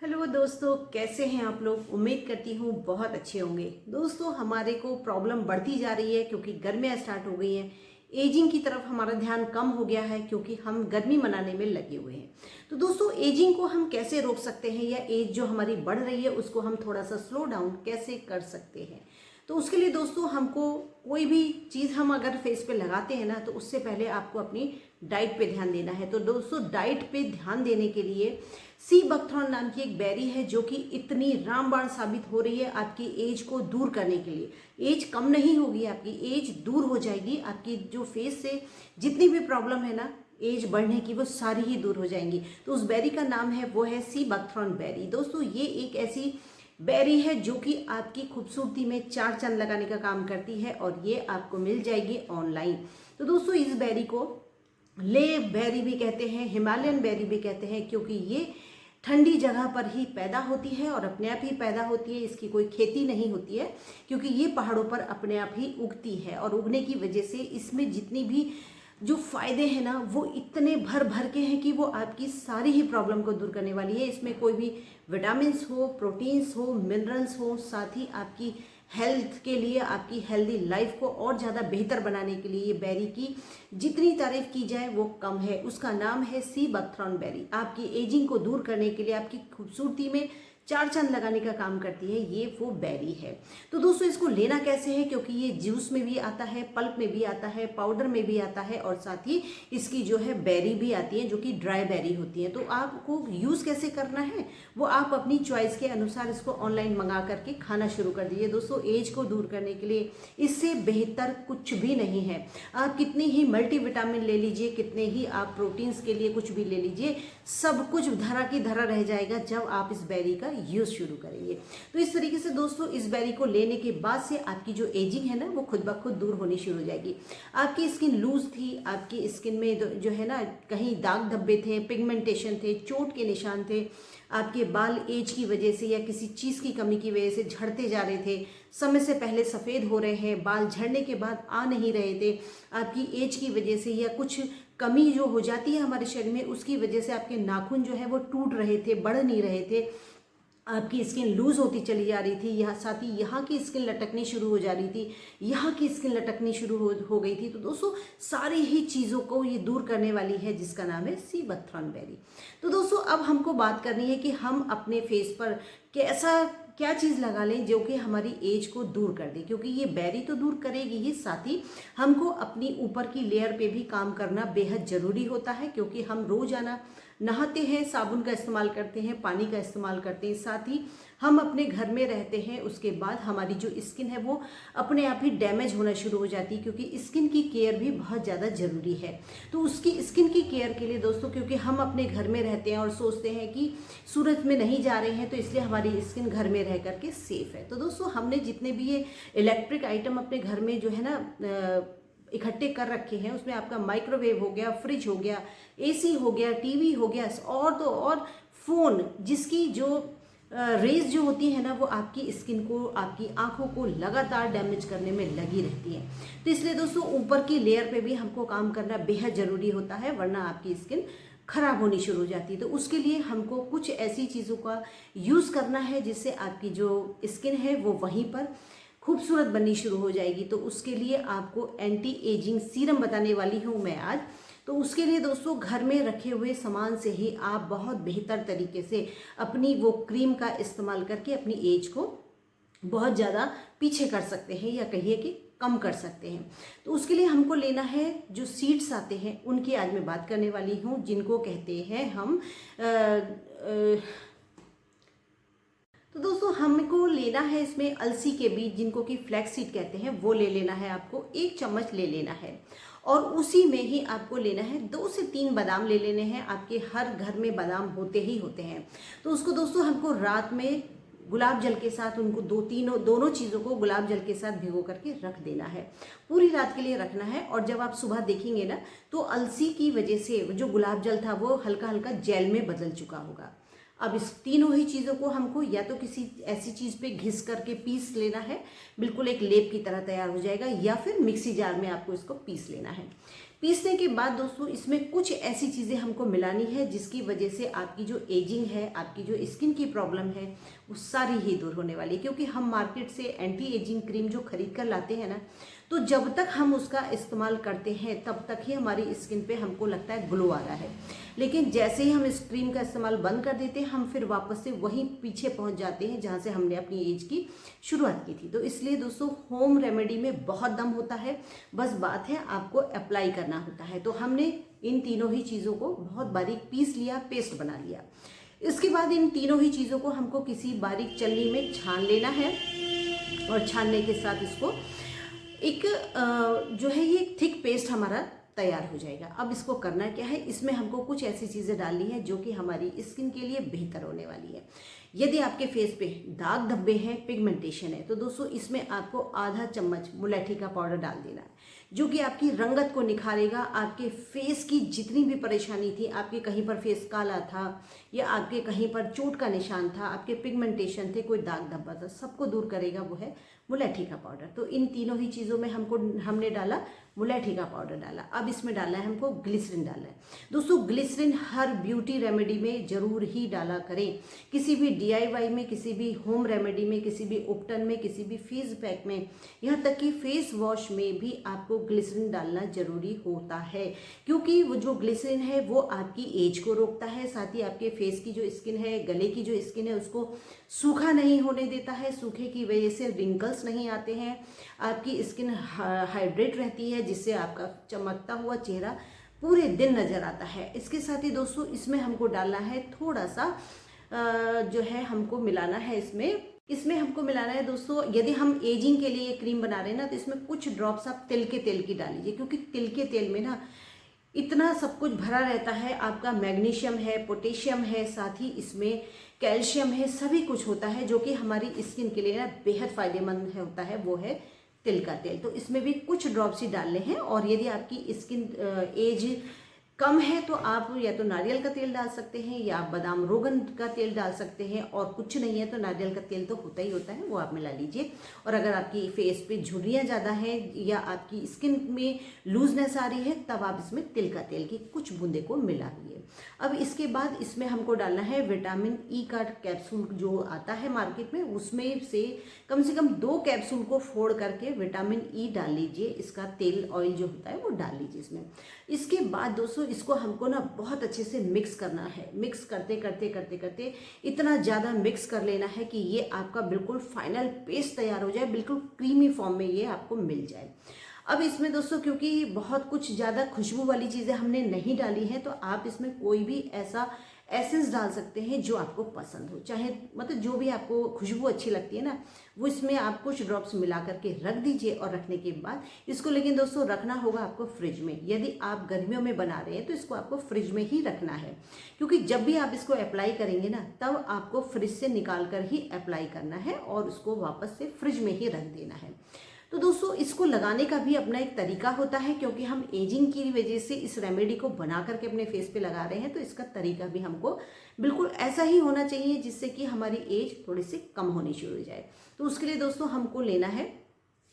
Hello दोस्तों, कैसे हैं आप लोग। उम्मीद करती हूँ बहुत अच्छे होंगे। दोस्तों, हमारे को प्रॉब्लम बढ़ती जा रही है क्योंकि गर्मियाँ स्टार्ट हो गई हैं। एजिंग की तरफ हमारा ध्यान कम हो गया है क्योंकि हम गर्मी मनाने में लगे हुए हैं। तो दोस्तों, एजिंग को हम कैसे रोक सकते हैं या एज जो हमारी बढ़ रही है उसको हम थोड़ा सा स्लो डाउन कैसे कर सकते हैं। तो उसके लिए दोस्तों, हमको कोई भी चीज़ हम अगर फेस पे लगाते हैं ना, तो उससे पहले आपको अपनी डाइट पे ध्यान देना है। तो दोस्तों, डाइट पे ध्यान देने के लिए सी बकथ्रॉन नाम की एक बेरी है जो कि इतनी रामबाण साबित हो रही है आपकी एज को दूर करने के लिए। एज कम नहीं होगी, आपकी एज दूर हो जाएगी। आपकी जो फेस से जितनी भी प्रॉब्लम है ना एज बढ़ने की, वो सारी ही दूर हो जाएंगी। तो उस बेरी का नाम है, वो है सी बकथ्रॉन बेरी। दोस्तों, ये एक ऐसी बेरी है जो कि आपकी खूबसूरती में चार चांद लगाने का काम करती है और ये आपको मिल जाएगी ऑनलाइन। तो दोस्तों, इस बेरी को ले बेरी भी कहते हैं, हिमालयन बेरी भी कहते हैं, क्योंकि ये ठंडी जगह पर ही पैदा होती है और अपने आप ही पैदा होती है। इसकी कोई खेती नहीं होती है क्योंकि ये पहाड़ों पर अपने आप ही उगती है और उगने की वजह से इसमें जितनी भी जो फायदे हैं ना, वो इतने भर भर के हैं कि वो आपकी सारी ही प्रॉब्लम को दूर करने वाली है। इसमें कोई भी विटामिन्स हो, प्रोटीन्स हो, मिनरल्स हो, साथ ही आपकी हेल्थ के लिए, आपकी हेल्दी लाइफ को और ज़्यादा बेहतर बनाने के लिए ये बेरी की जितनी तारीफ की जाए वो कम है। उसका नाम है सी बकथ्रॉन बेरी। आपकी एजिंग को दूर करने के लिए, आपकी खूबसूरती में चार चांद लगाने का काम करती है, ये वो बेरी है। तो दोस्तों, इसको लेना कैसे है, क्योंकि ये जूस में भी आता है, पल्प में भी आता है, पाउडर में भी आता है और साथ ही इसकी जो है बेरी भी आती है जो कि ड्राई बेरी होती है। तो आपको यूज़ कैसे करना है वो आप अपनी चॉइस के अनुसार इसको ऑनलाइन मंगा करके खाना शुरू कर दीजिए। दोस्तों, एज को दूर करने के लिए इससे बेहतर कुछ भी नहीं है। आप कितनी ही मल्टीविटामिन ले लीजिए, कितने ही आप प्रोटीन्स के लिए कुछ भी ले लीजिए, सब कुछ धरा की धरा रह जाएगा जब आप इस बेरी का यूज शुरू करेंगे। तो इस तरीके से दोस्तों, इस बेरी को लेने के बाद से आपकी जो एजिंग है ना, वो खुद ब खुद दूर होनी शुरू हो जाएगी। आपकी स्किन लूज थी, आपकी स्किन में जो है ना कहीं दाग धब्बे थे, पिगमेंटेशन थे, चोट के निशान थे, आपके बाल एज की वजह से या किसी चीज़ की कमी की वजह से झड़ते जा रहे थे, समय से पहले सफ़ेद हो रहे हैं, बाल झड़ने के बाद आ नहीं रहे थे, आपकी एज की वजह से या कुछ कमी जो हो जाती है हमारे शरीर में उसकी वजह से आपके नाखून जो है वो टूट रहे थे, बढ़ नहीं रहे थे, आपकी स्किन लूज होती चली जा रही थी, यहाँ साथ ही यहाँ की स्किन लटकनी शुरू हो जा रही थी, यहाँ की स्किन लटकनी शुरू हो गई थी। तो दोस्तों, सारी ही चीज़ों को ये दूर करने वाली है जिसका नाम है सी बकथ्रॉन बेरी। तो दोस्तों, अब हमको बात करनी है कि हम अपने फेस पर क्या चीज़ लगा लें जो कि हमारी एज को दूर कर दे, क्योंकि ये बेरी तो दूर करेगी ही, साथ ही हमको अपनी ऊपर की लेयर पे भी काम करना बेहद ज़रूरी होता है। क्योंकि हम रोज़ाना नहाते हैं, साबुन का इस्तेमाल करते हैं, पानी का इस्तेमाल करते हैं, साथ ही हम अपने घर में रहते हैं, उसके बाद हमारी जो स्किन है वो अपने आप ही डैमेज होना शुरू हो जाती है, क्योंकि स्किन की केयर भी बहुत ज़्यादा ज़रूरी है। तो उसकी स्किन की केयर के लिए दोस्तों, क्योंकि हम अपने घर में रहते हैं और सोचते हैं कि सूरज में नहीं जा रहे हैं, तो इसलिए हमारी स्किन घर में रह करके सेफ है। तो दोस्तों, हमने जितने भी ये इलेक्ट्रिक आइटम अपने घर में जो है ना इकट्ठे कर रखे हैं, उसमें आपका माइक्रोवेव हो गया, फ्रिज हो गया, एसी हो गया, टीवी हो गया, और तो और फ़ोन, जिसकी जो रेज जो होती है ना, वो आपकी स्किन को, आपकी आंखों को लगातार डैमेज करने में लगी रहती है। तो इसलिए दोस्तों, ऊपर की लेयर पे भी हमको काम करना बेहद ज़रूरी होता है, वरना आपकी स्किन खराब होनी शुरू हो जाती है। तो उसके लिए हमको कुछ ऐसी चीज़ों का यूज़ करना है जिससे आपकी जो स्किन है वो वहीं पर खूबसूरत बननी शुरू हो जाएगी। तो उसके लिए आपको एंटी एजिंग सीरम बताने वाली हूँ मैं आज। तो उसके लिए दोस्तों, घर में रखे हुए सामान से ही आप बहुत बेहतर तरीके से अपनी वो क्रीम का इस्तेमाल करके अपनी एज को बहुत ज़्यादा पीछे कर सकते हैं, या कहिए कि कम कर सकते हैं। तो उसके लिए हमको लेना है जो सीड्स आते हैं, उनकी आज मैं बात करने वाली हूँ, जिनको कहते हैं हम तो दोस्तों, हमको लेना है इसमें अलसी के बीज, जिनको कि फ्लैक्स सीड कहते हैं, वो ले लेना है। आपको 1 चम्मच ले लेना है और उसी में ही आपको लेना है 2 से 3 बादाम ले लेने हैं। आपके हर घर में बादाम होते ही होते हैं। तो उसको दोस्तों, हमको रात में गुलाब जल के साथ उनको दोनों चीज़ों को गुलाब जल के साथ भिगो करके रख देना है, पूरी रात के लिए रखना है। और जब आप सुबह देखेंगे ना, तो अलसी की वजह से जो गुलाब जल था वो हल्का हल्का जेल में बदल चुका होगा। अब इस तीनों ही चीज़ों को हमको या तो किसी ऐसी चीज़ पे घिस करके पीस लेना है, बिल्कुल एक लेप की तरह तैयार हो जाएगा, या फिर मिक्सी जार में आपको इसको पीस लेना है। पीसने के बाद दोस्तों इसमें कुछ ऐसी चीज़ें हमको मिलानी है जिसकी वजह से आपकी जो एजिंग है, आपकी जो स्किन की प्रॉब्लम है, वो सारी ही दूर होने वाली है। क्योंकि हम मार्केट से एंटी एजिंग क्रीम जो खरीद कर लाते हैं ना, तो जब तक हम उसका इस्तेमाल करते हैं तब तक ही हमारी स्किन पे हमको लगता है ग्लो आ रहा है। लेकिन जैसे ही हम इस क्रीम का इस्तेमाल बंद कर देते हैं, हम फिर वापस से वहीं पीछे पहुंच जाते हैं जहां से हमने अपनी एज की शुरुआत की थी। तो इसलिए दोस्तों होम रेमेडी में बहुत दम होता है, बस बात है आपको अप्लाई करना होता है। तो हमने इन तीनों ही चीज़ों को बहुत बारीक पीस लिया, पेस्ट बना लिया। इसके बाद इन तीनों ही चीज़ों को हमको किसी बारीक चलनी में छान लेना है और छानने के साथ इसको एक जो है ये थिक पेस्ट हमारा तैयार हो जाएगा। अब इसको करना क्या है, इसमें हमको कुछ ऐसी चीज़ें डालनी है जो कि हमारी स्किन के लिए बेहतर होने वाली है। यदि आपके फेस पे दाग धब्बे हैं, पिगमेंटेशन है, तो दोस्तों इसमें आपको आधा चम्मच मुलैठी का पाउडर डाल देना है, जो कि आपकी रंगत को निखारेगा। आपके फेस की जितनी भी परेशानी थी, आपके कहीं पर फेस काला था या आपके कहीं पर चोट का निशान था, आपके पिगमेंटेशन थे, कोई दाग धब्बा था, सबको दूर करेगा वो है मुलैठी का पाउडर। तो इन तीनों ही चीज़ों में हमने डाला मुलैठी का पाउडर डाला। अब इसमें डालना है हमको ग्लिसरीन डालना है। दोस्तों ग्लिसरीन हर ब्यूटी रेमेडी में जरूर ही डाला करें। किसी भी DIY में, किसी भी होम रेमेडी में, किसी भी उपटन में, किसी भी फेस पैक में, यहाँ तक कि फेस वॉश में भी आपको ग्लिसरीन डालना जरूरी होता है। क्योंकि वो जो ग्लिसरीन है वो आपकी एज को रोकता है, साथ ही आपके फेस की जो स्किन है, गले की जो स्किन है, उसको सूखा नहीं होने देता है। सूखे की वजह से रिंकल्स नहीं आते हैं, आपकी स्किन हाइड्रेट रहती है, जिससे आपका चमकता हुआ चेहरा पूरे दिन नजर आता है। इसके साथ ही दोस्तों इसमें हमको डालना है थोड़ा सा जो है हमको मिलाना है इसमें हमको मिलाना है दोस्तों, यदि हम एजिंग के लिए क्रीम बना रहे हैं ना, तो इसमें कुछ ड्रॉप्स आप तिल के तेल की डाल लीजिए। क्योंकि तिल के तेल में ना इतना सब कुछ भरा रहता है, आपका मैग्नीशियम है, पोटेशियम है, साथ ही इसमें कैल्शियम है, सभी कुछ होता है जो कि हमारी स्किन के लिए ना बेहद फायदेमंद होता है, वो है तिल का तेल। तो इसमें भी कुछ ड्रॉप्स ही डालने हैं। और यदि आपकी स्किन एज कम है तो आप या तो नारियल का तेल डाल सकते हैं या आप बादाम रोगन का तेल डाल सकते हैं, और कुछ नहीं है तो नारियल का तेल तो होता ही होता है, वो आप मिला लीजिए। और अगर आपकी फेस पे झुर्रियाँ ज़्यादा हैं या आपकी स्किन में लूजनेस आ रही है, तब आप इसमें तिल का तेल की कुछ बूंदे को मिला लीजिए। अब इसके बाद इसमें हमको डालना है विटामिन ई का कैप्सूल जो आता है मार्केट में, उसमें से कम 2 कैप्सूल को फोड़ करके विटामिन ई डाल लीजिए। इसका तेल ऑयल जो होता है वो डाल लीजिए इसमें। इसके बाद दोस्तों इसको हमको ना बहुत अच्छे से मिक्स करना है। मिक्स करते करते करते करते इतना ज़्यादा मिक्स कर लेना है कि ये आपका बिल्कुल फाइनल पेस्ट तैयार हो जाए, बिल्कुल क्रीमी फॉर्म में ये आपको मिल जाए। अब इसमें दोस्तों क्योंकि बहुत कुछ ज़्यादा खुशबू वाली चीज़ें हमने नहीं डाली हैं, तो आप इसमें कोई भी ऐसा एसेंस डाल सकते हैं जो आपको पसंद हो, चाहे मतलब जो भी आपको खुशबू अच्छी लगती है ना, वो इसमें आप कुछ ड्रॉप्स मिला करके रख दीजिए। और रखने के बाद इसको लेकिन दोस्तों रखना होगा आपको फ्रिज में। यदि आप गर्मियों में बना रहे हैं तो इसको आपको फ्रिज में ही रखना है, क्योंकि जब भी आप इसको अप्लाई करेंगे ना, तब आपको फ्रिज से निकाल कर ही अप्लाई करना है और उसको वापस से फ्रिज में ही रख देना है। तो दोस्तों इसको लगाने का भी अपना एक तरीका होता है, क्योंकि हम एजिंग की वजह से इस रेमेडी को बना करके अपने फेस पे लगा रहे हैं, तो इसका तरीका भी हमको बिल्कुल ऐसा ही होना चाहिए जिससे कि हमारी एज थोड़ी सी कम होनी शुरू हो जाए। तो उसके लिए दोस्तों हमको लेना है,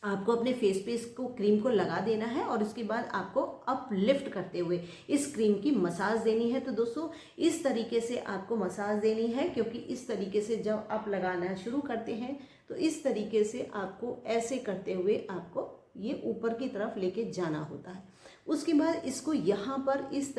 आपको अपने फेस पे इसको क्रीम को लगा देना है और उसके बाद आपको अपलिफ्ट करते हुए इस क्रीम की मसाज देनी है। तो दोस्तों इस तरीके से आपको मसाज देनी है, क्योंकि इस तरीके से जब आप लगाना शुरू करते हैं तो इस तरीके से आपको ऐसे करते हुए आपको ये ऊपर की तरफ लेके जाना होता है। उसके बाद इसको यहाँ पर इस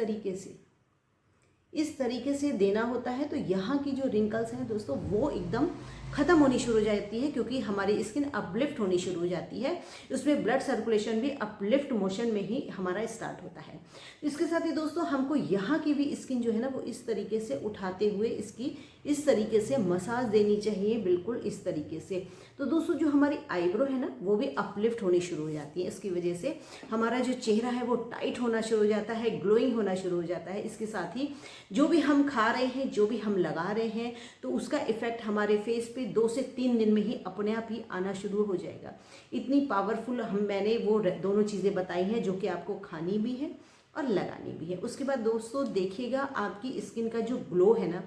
तरीके से देना होता है। तो यहाँ की जो रिंकल्स हैं दोस्तों वो एकदम खत्म होनी शुरू हो जाती है, क्योंकि हमारी स्किन अपलिफ्ट होनी शुरू हो जाती है। उसमें ब्लड सर्कुलेशन भी अपलिफ्ट मोशन में ही हमारा स्टार्ट होता है। इसके साथ ही दोस्तों हमको यहाँ की भी स्किन जो है ना, वो इस तरीके से उठाते हुए इसकी इस तरीके से मसाज देनी चाहिए, बिल्कुल इस तरीके से। तो दोस्तों जो हमारी आईब्रो है ना, वो भी अपलिफ्ट होनी शुरू हो जाती है। इसकी वजह से हमारा जो चेहरा है वो टाइट होना शुरू हो जाता है, ग्लोइंग होना शुरू हो जाता है। इसके साथ ही जो भी हम खा रहे हैं, जो भी हम लगा रहे हैं, तो उसका इफेक्ट हमारे फेस पे 2 से 3 दिन में ही अपने आप ही आना शुरू हो जाएगा। इतनी पावरफुल मैंने वो दोनों चीज़ें बताई हैं जो कि आपको खानी भी है और लगानी भी है। उसके बाद दोस्तों देखिएगा आपकी स्किन का जो ग्लो है ना,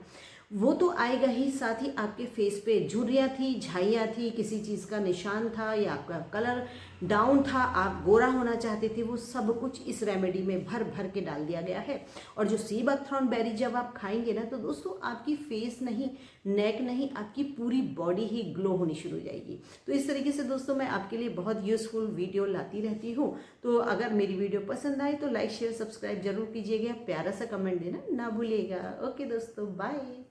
वो तो आएगा ही, साथ ही आपके फेस पे झुर्रियाँ थी, झाइयाँ थी, किसी चीज़ का निशान था या आपका कलर डाउन था, आप गोरा होना चाहते थे, वो सब कुछ इस रेमेडी में भर भर के डाल दिया गया है। और जो सी बकथ्रॉन बेरी जब आप खाएंगे ना तो दोस्तों आपकी फेस नहीं, नेक नहीं, आपकी पूरी बॉडी ही ग्लो होनी शुरू हो जाएगी। तो इस तरीके से दोस्तों मैं आपके लिए बहुत यूजफुल वीडियो लाती रहती हूँ। तो अगर मेरी वीडियो पसंद आए तो लाइक शेयर सब्सक्राइब जरूर कीजिएगा, प्यारा सा कमेंट देना ना भूलिएगा। ओके दोस्तों, बाय।